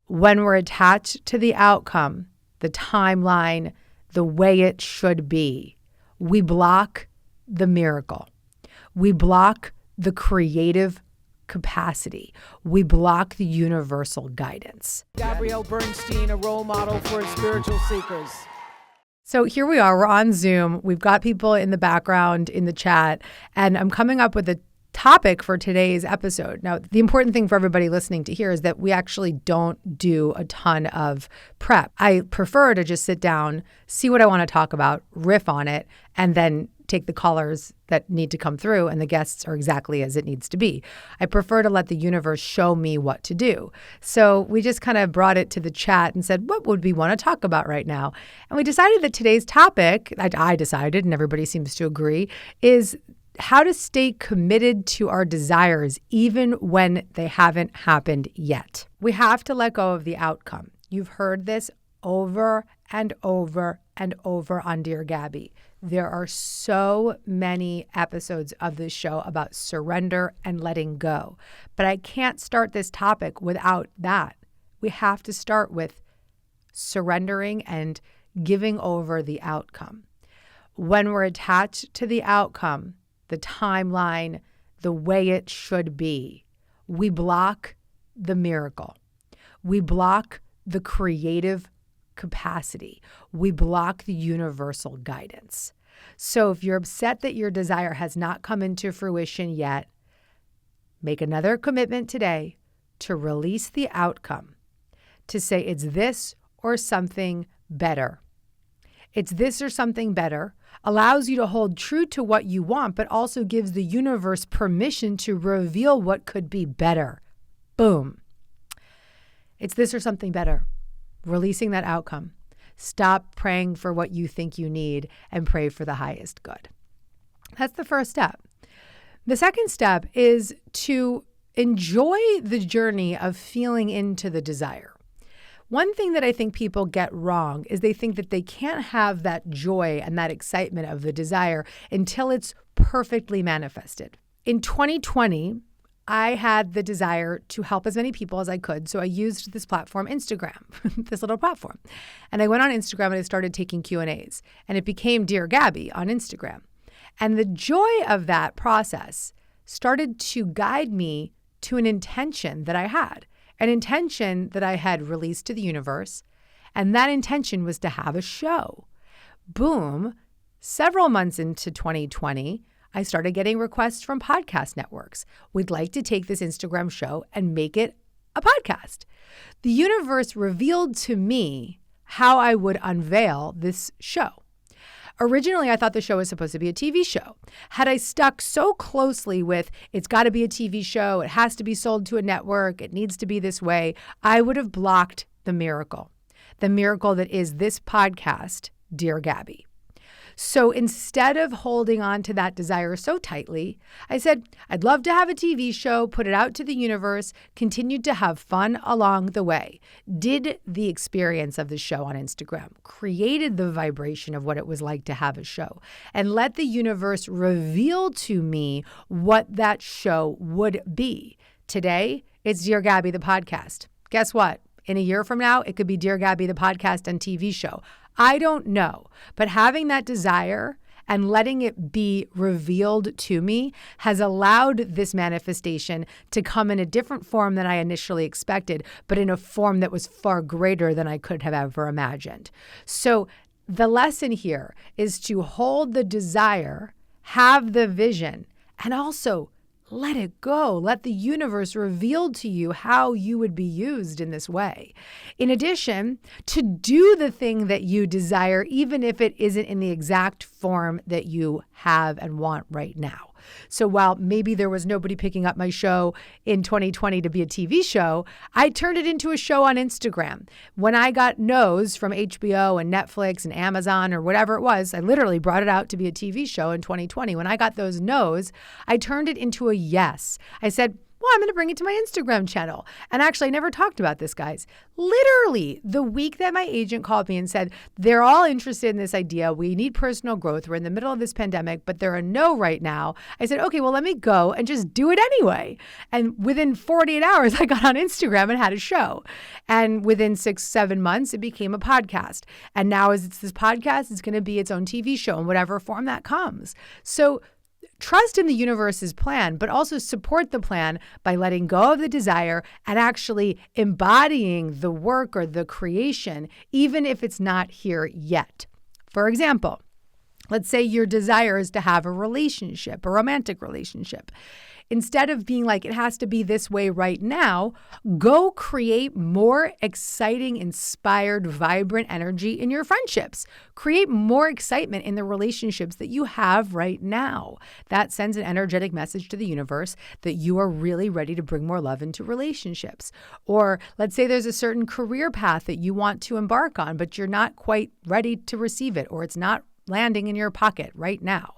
When we're attached to the outcome, the timeline, the way it should be, we block the miracle. We block the creative capacity. We block the universal guidance. Gabrielle Bernstein, a role model for spiritual seekers. So here we are, we're on Zoom. We've got people in the background in the chat, and I'm coming up with a topic for today's episode. Now, the important thing for everybody listening to hear is that we actually don't do a ton of prep. I prefer to just sit down, see what I want to talk about, riff on it, and then take the callers that need to come through, and the guests are exactly as it needs to be. I prefer to let the universe show me what to do. So we just kind of brought it to the chat and said, what would we want to talk about right now? And we decided that today's topic, I decided, and everybody seems to agree, is how to stay committed to our desires even when they haven't happened yet. We have to let go of the outcome. You've heard this over and over and over on Dear Gabby. There are so many episodes of this show about surrender and letting go. But I can't start this topic without that. We have to start with surrendering and giving over the outcome. When we're attached to the outcome, the timeline, the way it should be, we block the miracle. We block the creative capacity. We block the universal guidance. So if you're upset that your desire has not come into fruition yet, make another commitment today to release the outcome, to say it's this or something better. It's this or something better allows you to hold true to what you want, but also gives the universe permission to reveal what could be better. Boom. It's this or something better. Releasing that outcome. Stop praying for what you think you need and pray for the highest good. That's the first step. The second step is to enjoy the journey of feeling into the desire. One thing that I think people get wrong is they think that they can't have that joy and that excitement of the desire until it's perfectly manifested. In 2020, I had the desire to help as many people as I could. So I used this platform, Instagram, this little platform. And I went on Instagram and I started taking Q&As. And it became Dear Gabby on Instagram. And the joy of that process started to guide me to an intention that I had. An intention that I had released to the universe, and that intention was to have a show. Boom. Several months into 2020, I started getting requests from podcast networks. We'd like to take this Instagram show and make it a podcast. The universe revealed to me how I would unveil this show. Originally, I thought the show was supposed to be a TV show. Had I stuck so closely with, it's got to be a TV show, it has to be sold to a network, it needs to be this way, I would have blocked the miracle that is this podcast, Dear Gabby. So instead of holding on to that desire so tightly, I said, I'd love to have a TV show, put it out to the universe, continued to have fun along the way, did the experience of the show on Instagram, created the vibration of what it was like to have a show, and let the universe reveal to me what that show would be. Today, it's Dear Gabby, the podcast. Guess what? In a year from now, it could be Dear Gabby, the podcast and TV show. I don't know, but having that desire and letting it be revealed to me has allowed this manifestation to come in a different form than I initially expected, but in a form that was far greater than I could have ever imagined. So the lesson here is to hold the desire, have the vision, and also let it go. Let the universe reveal to you how you would be used in this way. In addition, to do the thing that you desire, even if it isn't in the exact form that you have and want right now. So while maybe there was nobody picking up my show in 2020 to be a TV show, I turned it into a show on Instagram. When I got no's from HBO and Netflix and Amazon or whatever it was, I literally brought it out to be a TV show in 2020. When I got those no's, I turned it into a yes. I said, Well, I'm going to bring it to my Instagram channel. And actually, I never talked about this, guys. Literally, the week that my agent called me and said, they're all interested in this idea. We need personal growth. We're in the middle of this pandemic, but they're a no right now. I said, okay, well, let me go and just do it anyway. And within 48 hours, I got on Instagram and had a show. And within 6-7 months, it became a podcast. And now as it's this podcast, it's going to be its own TV show in whatever form that comes. So trust in the universe's plan, but also support the plan by letting go of the desire and actually embodying the work or the creation, even if it's not here yet. For example, let's say your desire is to have a relationship, a romantic relationship. Instead of being like, it has to be this way right now, go create more exciting, inspired, vibrant energy in your friendships. Create more excitement in the relationships that you have right now. That sends an energetic message to the universe that you are really ready to bring more love into relationships. Or let's say there's a certain career path that you want to embark on, but you're not quite ready to receive it, or it's not landing in your pocket right now,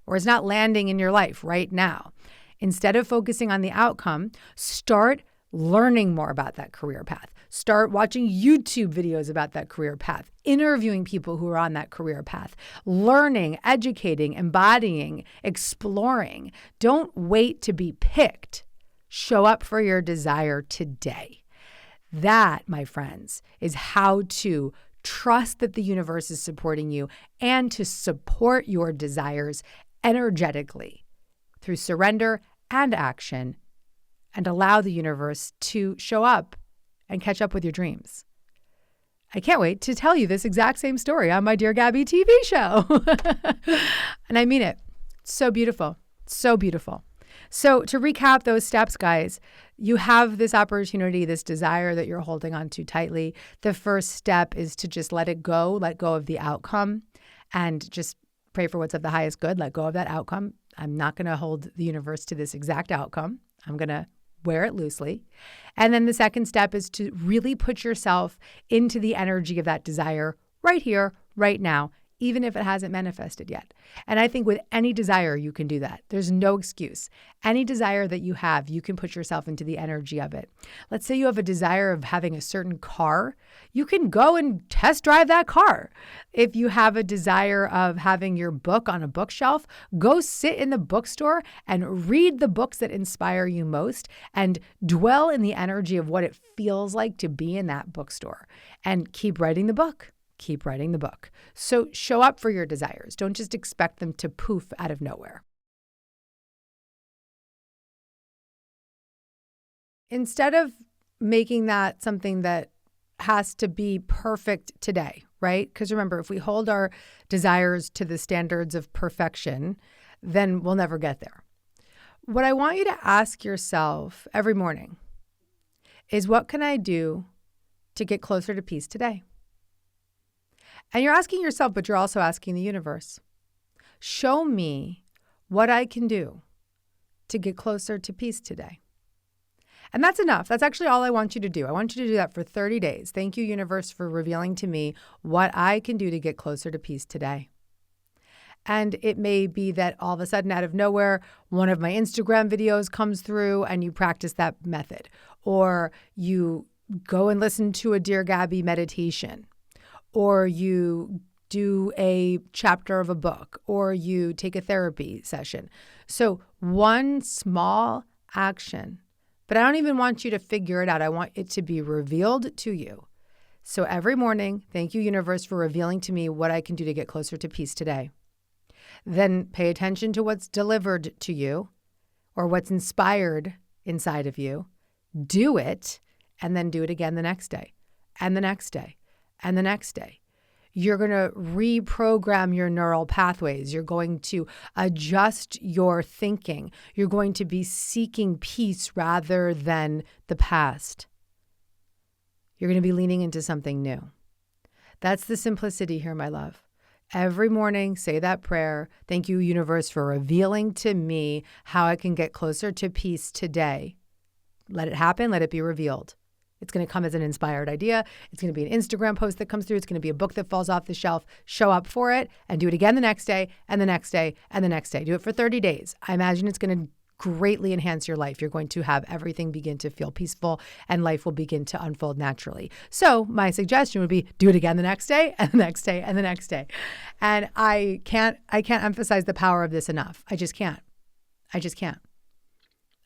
or it's not landing in your life right now. Instead of focusing on the outcome, start learning more about that career path. Start watching YouTube videos about that career path, interviewing people who are on that career path, learning, educating, embodying, exploring. Don't wait to be picked. Show up for your desire today. That, my friends, is how to trust that the universe is supporting you and to support your desires energetically through surrender and action, and allow the universe to show up and catch up with your dreams. I can't wait to tell you this exact same story on my Dear Gabby TV show. And I mean it. So beautiful. So beautiful. So to recap those steps, guys, you have this opportunity, this desire that you're holding on to tightly. The first step is to just let it go, let go of the outcome, and just pray for what's of the highest good, let go of that outcome. I'm not going to hold the universe to this exact outcome. I'm going to wear it loosely. And then the second step is to really put yourself into the energy of that desire right here, right now, even if it hasn't manifested yet. And I think with any desire, you can do that. There's no excuse. Any desire that you have, you can put yourself into the energy of it. Let's say you have a desire of having a certain car. You can go and test drive that car. If you have a desire of having your book on a bookshelf, go sit in the bookstore and read the books that inspire you most and dwell in the energy of what it feels like to be in that bookstore and keep writing the book. Keep writing the book. So show up for your desires. Don't just expect them to poof out of nowhere. Instead of making that something that has to be perfect today, right? Because remember, if we hold our desires to the standards of perfection, then we'll never get there. What I want you to ask yourself every morning is, what can I do to get closer to peace today? And you're asking yourself, but you're also asking the universe, show me what I can do to get closer to peace today. And that's enough. That's actually all I want you to do. I want you to do that for 30 days. Thank you, universe, for revealing to me what I can do to get closer to peace today. And it may be that all of a sudden, out of nowhere, one of my Instagram videos comes through and you practice that method. Or you go and listen to a Dear Gabby meditation. Or you do a chapter of a book, or you take a therapy session. So one small action, but I don't even want you to figure it out. I want it to be revealed to you. So every morning, thank you, universe, for revealing to me what I can do to get closer to peace today. Then pay attention to what's delivered to you or what's inspired inside of you. Do it, and then do it again the next day, and the next day. And the next day, you're going to reprogram your neural pathways. You're going to adjust your thinking. You're going to be seeking peace rather than the past. You're going to be leaning into something new. That's the simplicity here, my love. Every morning, say that prayer. Thank you, universe, for revealing to me how I can get closer to peace today. Let it happen. Let it be revealed. It's going to come as an inspired idea. It's going to be an Instagram post that comes through. It's going to be a book that falls off the shelf. Show up for it and do it again the next day and the next day and the next day. Do it for 30 days. I imagine it's going to greatly enhance your life. You're going to have everything begin to feel peaceful and life will begin to unfold naturally. So my suggestion would be do it again the next day and the next day and the next day. And I can't emphasize the power of this enough. I just can't.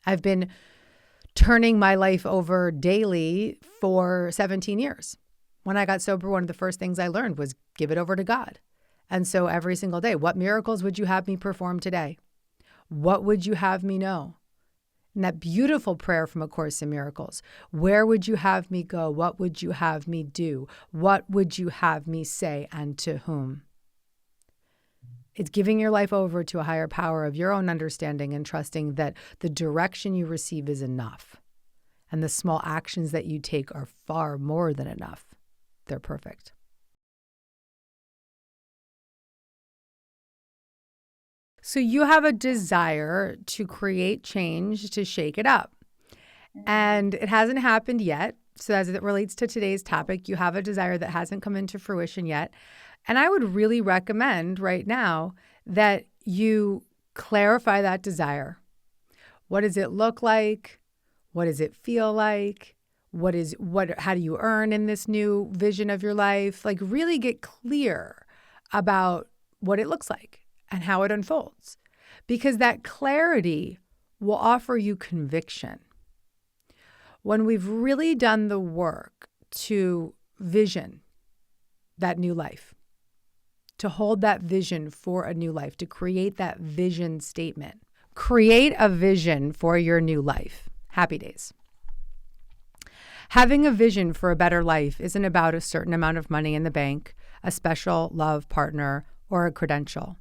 I've been turning my life over daily for 17 years. When I got sober, one of the first things I learned was give it over to God. And so every single day, what miracles would you have me perform today? What would you have me know? And that beautiful prayer from A Course in Miracles. Where would you have me go? What would you have me do? What would you have me say and to whom? It's giving your life over to a higher power of your own understanding and trusting that the direction you receive is enough. And the small actions that you take are far more than enough. They're perfect. So you have a desire to create change, to shake it up. And it hasn't happened yet. So as it relates to today's topic, you have a desire that hasn't come into fruition yet. And I would really recommend right now that you clarify that desire. What does it look like? What does it feel like? How do you earn in this new vision of your life? Like really get clear about what it looks like and how it unfolds, because that clarity will offer you conviction. When we've really done the work to vision that new life, to hold that vision for a new life, to create that vision statement, create a vision for your new life. Happy days. Having a vision for a better life isn't about a certain amount of money in the bank, a special love partner, or a credential.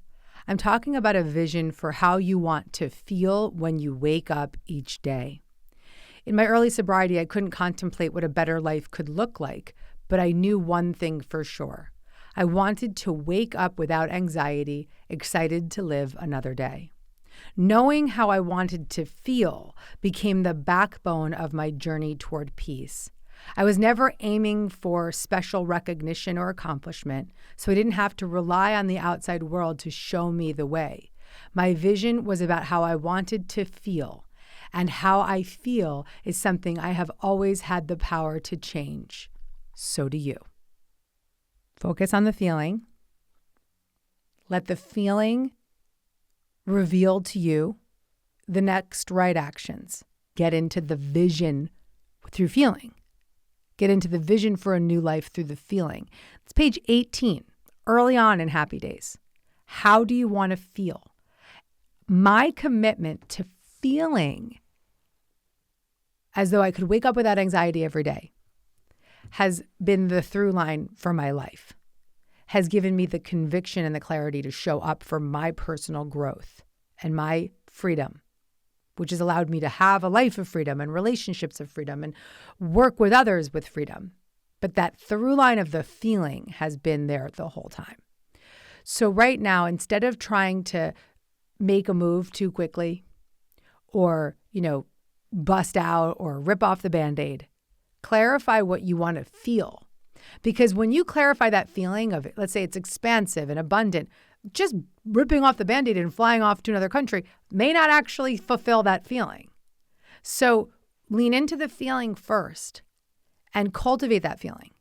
I'm talking about a vision for how you want to feel when you wake up each day. In my early sobriety, I couldn't contemplate what a better life could look like, but I knew one thing for sure. I wanted to wake up without anxiety, excited to live another day. Knowing how I wanted to feel became the backbone of my journey toward peace. I was never aiming for special recognition or accomplishment, so I didn't have to rely on the outside world to show me the way. My vision was about how I wanted to feel, and how I feel is something I have always had the power to change. So do you. Focus on the feeling. Let the feeling reveal to you the next right actions. Get into the vision through feeling. Get into the vision for a new life through the feeling. It's page 18, early on in Happy Days. How do you want to feel? My commitment to feeling as though I could wake up without anxiety every day has been the through line for my life, has given me the conviction and the clarity to show up for my personal growth and my freedom, which has allowed me to have a life of freedom and relationships of freedom and work with others with freedom. But that through line of the feeling has been there the whole time. So right now, instead of trying to make a move too quickly or, bust out or rip off the Band-Aid, clarify what you want to feel. Because when you clarify that feeling of, let's say it's expansive and abundant, just ripping off the Band-Aid and flying off to another country may not actually fulfill that feeling. So lean into the feeling first and cultivate that feeling.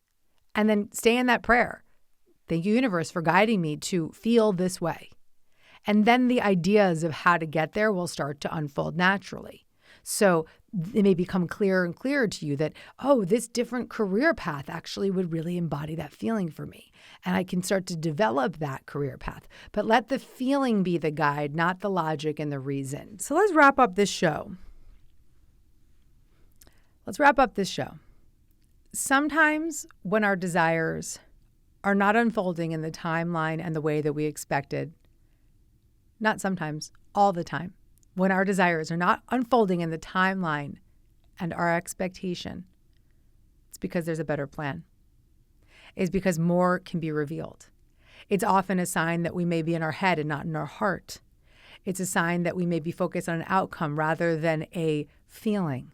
And then stay in that prayer. Thank you, universe, for guiding me to feel this way. And then the ideas of how to get there will start to unfold naturally. So it may become clearer and clearer to you that, this different career path actually would really embody that feeling for me. And I can start to develop that career path. But let the feeling be the guide, not the logic and the reason. So let's wrap up this show. Sometimes when our desires are not unfolding in the timeline and the way that we expected, not sometimes, all the time, when our desires are not unfolding in the timeline and our expectation, it's because there's a better plan. It's because more can be revealed. It's often a sign that we may be in our head and not in our heart. It's a sign that we may be focused on an outcome rather than a feeling.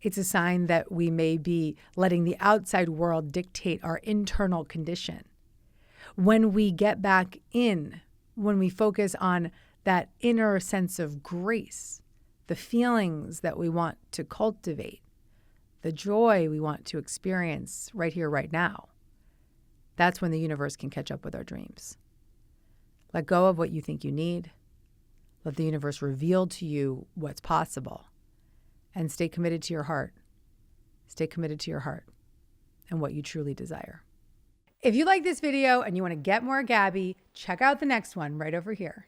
It's a sign that we may be letting the outside world dictate our internal condition. When we get back in, when we focus on that inner sense of grace, the feelings that we want to cultivate, the joy we want to experience right here, right now, that's when the universe can catch up with our dreams. Let go of what you think you need. Let the universe reveal to you what's possible. And stay committed to your heart. Stay committed to your heart and what you truly desire. If you like this video and you want to get more Gabby, check out the next one right over here.